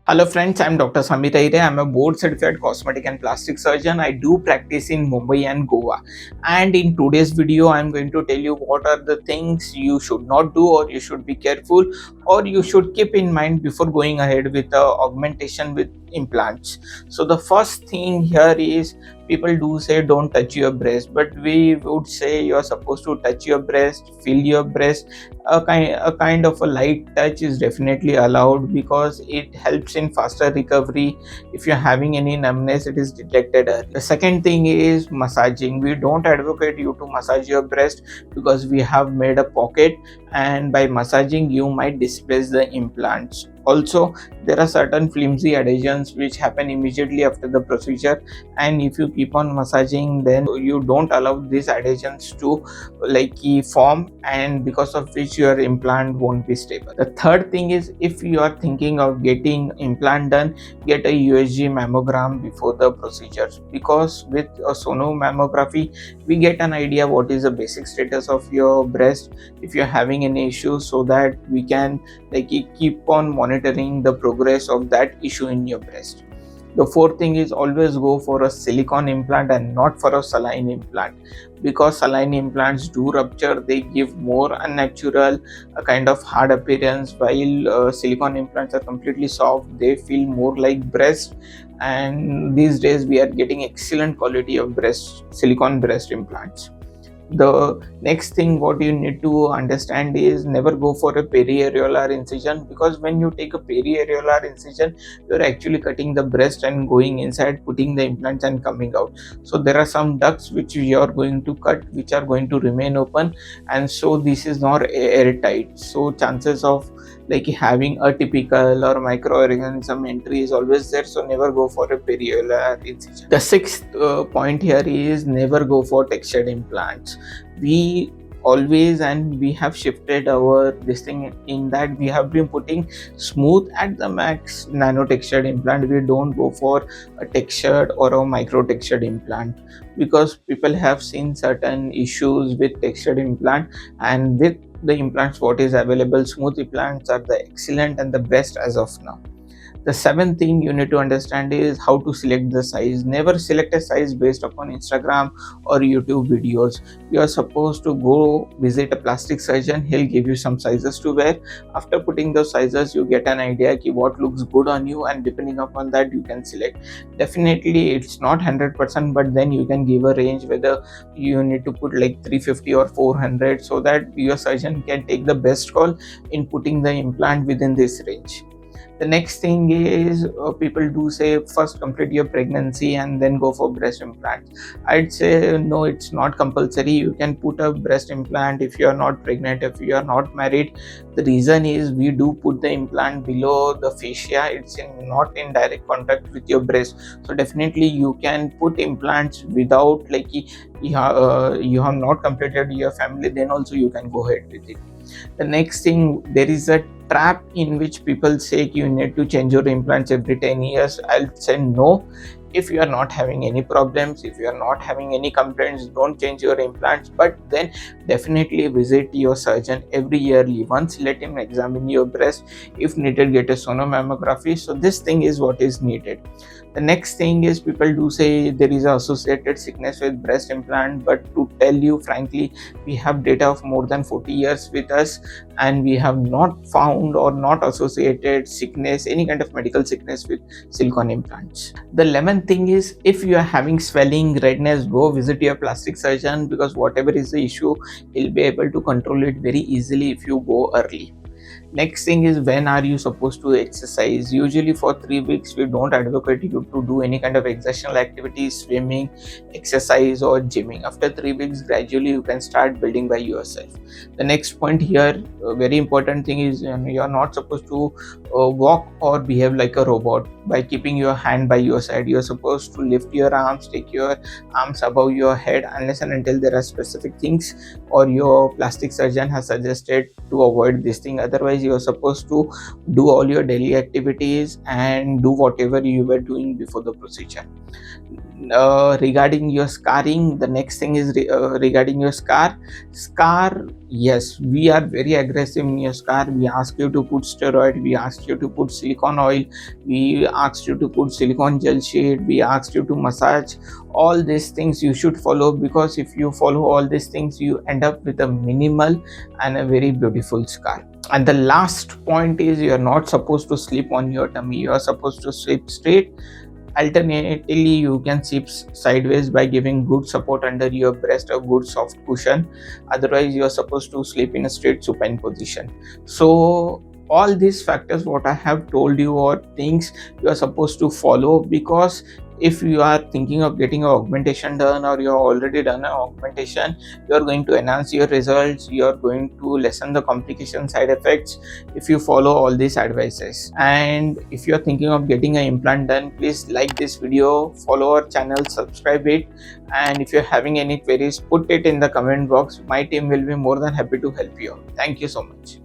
Hello friends, I'm Dr. Samir Ahire. I'm a board certified cosmetic and plastic surgeon. I do practice in Mumbai and Goa. And in today's video, I'm going to tell you what are the things you should not do or you should be careful or you should keep in mind before going ahead with augmentation with implants. So the first thing here is people do say don't touch your breast, but we would say you're supposed to touch your breast, feel your breast. A kind of a light touch is definitely allowed because it helps in faster recovery. If you're having any numbness, it is detected early. The second thing is massaging. We don't advocate you to massage your breast because we have made a pocket, and by massaging you might displace the implants. Also, there are certain flimsy adhesions which happen immediately after the procedure, and if you keep on massaging, then you don't allow these adhesions to form, and because of which your implant won't be stable. The third thing is, if you are thinking of getting implant done, get a USG mammogram before the procedures, because with a sonomammography we get an idea what is the basic status of your breast, if you're having any issues, so that we can keep on monitoring the progress of that issue in your breast. The fourth thing is, always go for a silicone implant and not for a saline implant, because saline implants do rupture. They give more unnatural, a kind of hard appearance, while silicone implants are completely soft. They feel more like breast, and these days we are getting excellent quality of breast silicone breast implants. The next thing what you need to understand is, never go for a periareolar incision, because when you take a periareolar incision, you're actually cutting the breast and going inside, putting the implants and coming out. So there are some ducts which you are going to cut, which are going to remain open, and so this is not airtight. So chances of having a typical or microorganism entry is always there, so never go for a periolar incision. The sixth point here is, never go for textured implants. We always, and we have shifted our this thing in that we have been putting smooth at the max nano textured implant. We don't go for a textured or a micro textured implant, because people have seen certain issues with textured implant, and with the implants what is available, smooth implants are the excellent and the best as of now. The seventh thing you need to understand is how to select the size. Never select a size based upon Instagram or YouTube videos. You are supposed to go visit a plastic surgeon. He'll give you some sizes to wear. After putting those sizes, you get an idea of what looks good on you, and depending upon that, you can select. Definitely, it's not 100%, but then you can give a range whether you need to put like 350 or 400, so that your surgeon can take the best call in putting the implant within this range. The next thing is, people do say first complete your pregnancy and then go for breast implants. I'd say no, it's not compulsory. You can put a breast implant if you are not pregnant, if you are not married. The reason is, we do put the implant below the fascia. It's not in direct contact with your breast, so definitely you can put implants without you have not completed your family, then also you can go ahead with it. The next thing, there is a trap in which people say you need to change your implants every 10 years. I'll say no. If you are not having any problems, if you are not having any complaints, don't change your implants, but then definitely visit your surgeon every yearly once. Let him examine your breast. If needed, get a sonomammography. So this thing is what is needed. The next thing is, people do say there is associated sickness with breast implant, but to tell you frankly, we have data of more than 40 years with us, and we have not found or not associated sickness, any kind of medical sickness, with silicone implants. The 11th thing is, if you are having swelling, redness, go visit your plastic surgeon, because whatever is the issue, he'll be able to control it very easily if you go early. Next thing is, when are you supposed to exercise? Usually for 3 weeks we don't advocate you to do any kind of exertional activities, swimming, exercise or gymming. After 3 weeks, gradually you can start building by yourself. The next point here, very important thing is, you are not supposed to walk or behave like a robot by keeping your hand by your side. You are supposed to lift your arms, take your arms above your head, unless and until there are specific things or your plastic surgeon has suggested to avoid this thing. Otherwise otherwise you are supposed to do all your daily activities and do whatever you were doing before the procedure. Regarding your scarring, the next thing is regarding your scar. Yes, we are very aggressive in your scar. We ask you to put steroid, we ask you to put silicone oil, we asked you to put silicone gel sheet, we asked you to massage. All these things you should follow, because if you follow all these things you end up with a minimal and a very beautiful scar. And the last point is, you are not supposed to sleep on your tummy, you are supposed to sleep straight. Alternatively, you can sleep sideways by giving good support under your breast, a good soft cushion. Otherwise, you are supposed to sleep in a straight supine position. So, all these factors, what I have told you, are things you are supposed to follow, because if you are thinking of getting an augmentation done, or you have already done an augmentation, you are going to enhance your results, you are going to lessen the complication side effects if you follow all these advices. And if you are thinking of getting an implant done, please like this video, follow our channel, subscribe it, and if you're having any queries, put it in the comment box. My team will be more than happy to help you. Thank you so much.